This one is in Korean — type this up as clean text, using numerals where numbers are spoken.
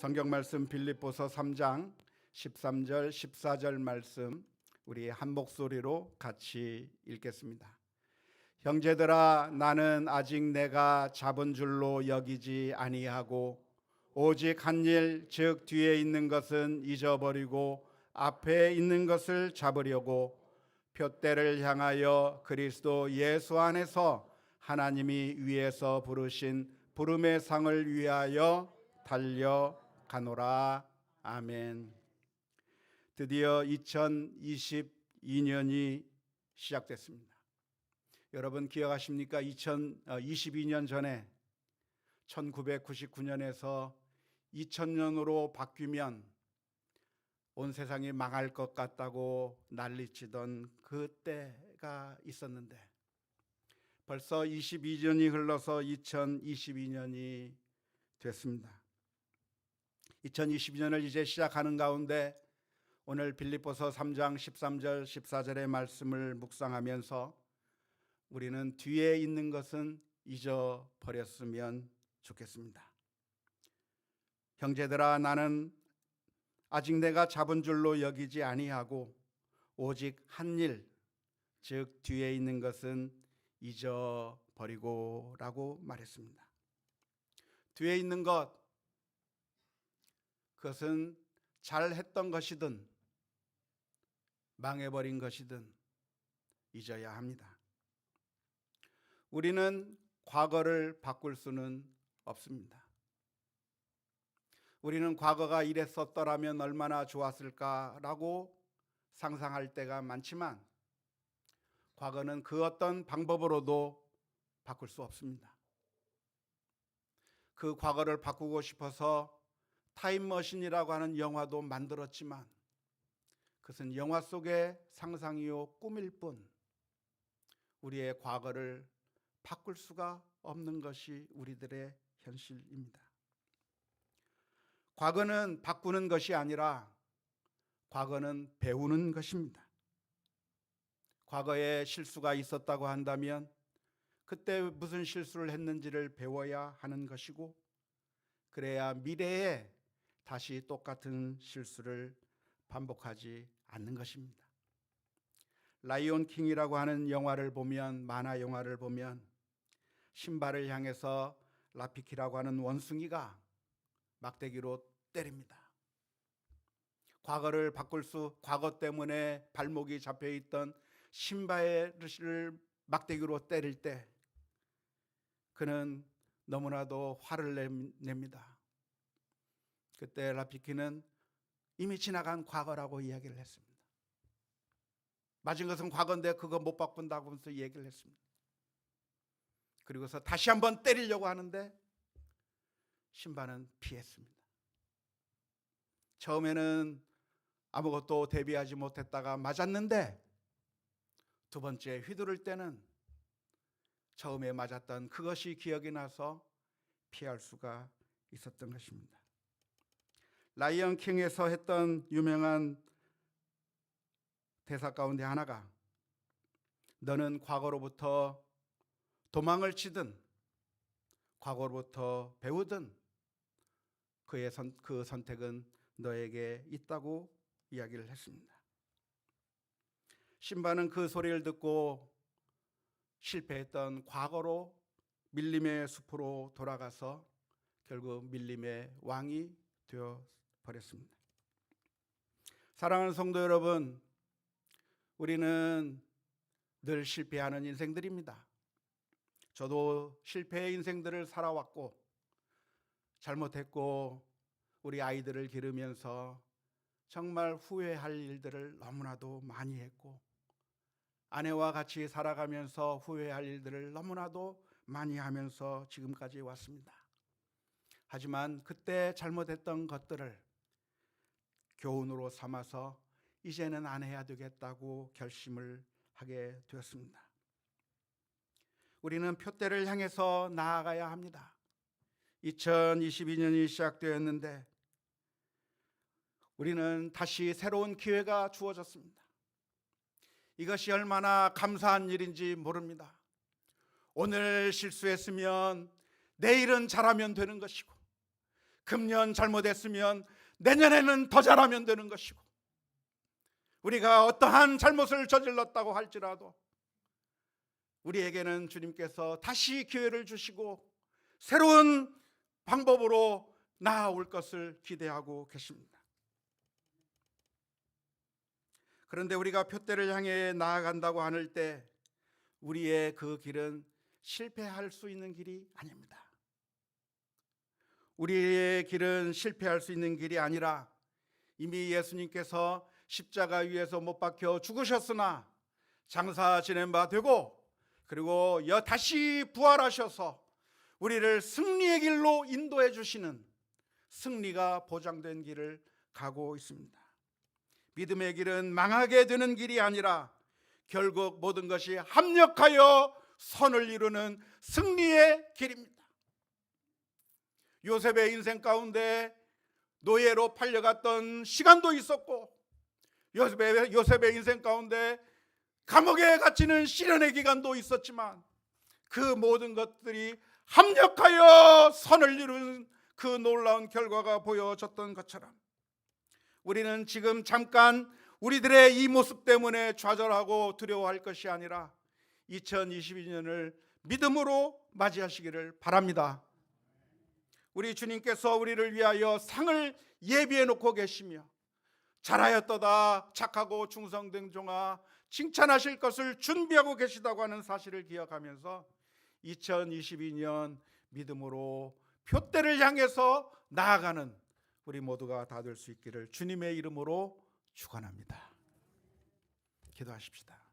성경 말씀 빌립보서 3장 13절 14절 말씀 우리 한 목소리로 같이 읽겠습니다. 형제들아, 나는 아직 내가 잡은 줄로 여기지 아니하고 오직 한 일, 즉 뒤에 있는 것은 잊어버리고 앞에 있는 것을 잡으려고 표대를 향하여 그리스도 예수 안에서 하나님이 위에서 부르신 부름의 상을 위하여 달려가노라. 아멘. 드디어 2022년이 시작됐습니다. 여러분 기억하십니까? 2022년 전에 1999년에서 2000년으로 바뀌면 온 세상이 망할 것 같다고 난리치던 그때가 있었는데 벌써 22년이 흘러서 2022년이 됐습니다. 2022년을 이제 시작하는 가운데 오늘 빌립보서 3장 13절 14절의 말씀을 묵상하면서 우리는 뒤에 있는 것은 잊어버렸으면 좋겠습니다. 형제들아, 나는 아직 내가 잡은 줄로 여기지 아니하고 오직 한 일, 즉 뒤에 있는 것은 잊어버리고 라고 말했습니다. 뒤에 있는 것, 그것은 잘했던 것이든 망해버린 것이든 잊어야 합니다. 우리는 과거를 바꿀 수는 없습니다. 우리는 과거가 이랬었더라면 얼마나 좋았을까라고 상상할 때가 많지만 과거는 그 어떤 방법으로도 바꿀 수 없습니다. 그 과거를 바꾸고 싶어서 타임머신이라고 하는 영화도 만들었지만 그것은 영화 속의 상상이요 꿈일 뿐 우리의 과거를 바꿀 수가 없는 것이 우리들의 현실입니다. 과거는 바꾸는 것이 아니라 과거는 배우는 것입니다. 과거에 실수가 있었다고 한다면 그때 무슨 실수를 했는지를 배워야 하는 것이고 그래야 미래에 다시 똑같은 실수를 반복하지 않는 것입니다. 라이온 킹이라고 하는 영화를 보면, 만화 영화를 보면 신바를 향해서 라피키라고 하는 원숭이가 막대기로 때립니다. 과거 때문에 발목이 잡혀있던 신바를 막대기로 때릴 때 그는 너무나도 화를 냅니다. 그때 라피키는 이미 지나간 과거라고 이야기를 했습니다. 맞은 것은 과거인데 그거 못 바꾼다고 하면서 얘기를 했습니다. 그리고서 다시 한번 때리려고 하는데 신바는 피했습니다. 처음에는 아무것도 대비하지 못했다가 맞았는데 두 번째 휘두를 때는 처음에 맞았던 그것이 기억이 나서 피할 수가 있었던 것입니다. 라이언 킹에서 했던 유명한 대사 가운데 하나가 너는 과거로부터 도망을 치든 과거로부터 배우든 그 선택은 너에게 있다고 이야기를 했습니다. 신바는 그 소리를 듣고 실패했던 과거로 밀림의 숲으로 돌아가서 결국 밀림의 왕이 되어 버렸습니다. 사랑하는 성도 여러분, 우리는 늘 실패하는 인생들입니다. 저도 실패의 인생들을 살아왔고 잘못했고 우리 아이들을 기르면서 정말 후회할 일들을 너무나도 많이 했고 아내와 같이 살아가면서 후회할 일들을 너무나도 많이 하면서 지금까지 왔습니다. 하지만 그때 잘못했던 것들을 교훈으로 삼아서 이제는 안 해야 되겠다고 결심을 하게 되었습니다. 우리는 표대를 향해서 나아가야 합니다. 2022년이 시작되었는데 우리는 다시 새로운 기회가 주어졌습니다. 이것이 얼마나 감사한 일인지 모릅니다. 오늘 실수했으면 내일은 잘하면 되는 것이고 금년 잘못했으면 내년에는 더 잘하면 되는 것이고, 우리가 어떠한 잘못을 저질렀다고 할지라도 우리에게는 주님께서 다시 기회를 주시고 새로운 방법으로 나아올 것을 기대하고 계십니다. 그런데 우리가 표대를 향해 나아간다고 하는 때 우리의 그 길은 실패할 수 있는 길이 아닙니다. 우리의 길은 실패할 수 있는 길이 아니라 이미 예수님께서 십자가 위에서 못 박혀 죽으셨으나 장사 지낸 바 되고, 그리고 다시 부활하셔서 우리를 승리의 길로 인도해 주시는 승리가 보장된 길을 가고 있습니다. 믿음의 길은 망하게 되는 길이 아니라 결국 모든 것이 합력하여 선을 이루는 승리의 길입니다. 요셉의 인생 가운데 노예로 팔려갔던 시간도 있었고, 요셉의 인생 가운데 감옥에 갇히는 시련의 기간도 있었지만, 그 모든 것들이 합력하여 선을 이루는 그 놀라운 결과가 보여졌던 것처럼, 우리는 지금 잠깐 우리들의 이 모습 때문에 좌절하고 두려워할 것이 아니라 2022년을 믿음으로 맞이하시기를 바랍니다. 우리 주님께서 우리를 위하여 상을 예비해 놓고 계시며, 잘하였도다 착하고 충성된 종아 칭찬하실 것을 준비하고 계시다고 하는 사실을 기억하면서 2022년 믿음으로 표대를 향해서 나아가는 우리 모두가 다 될 수 있기를 주님의 이름으로 축원합니다. 기도하십시다.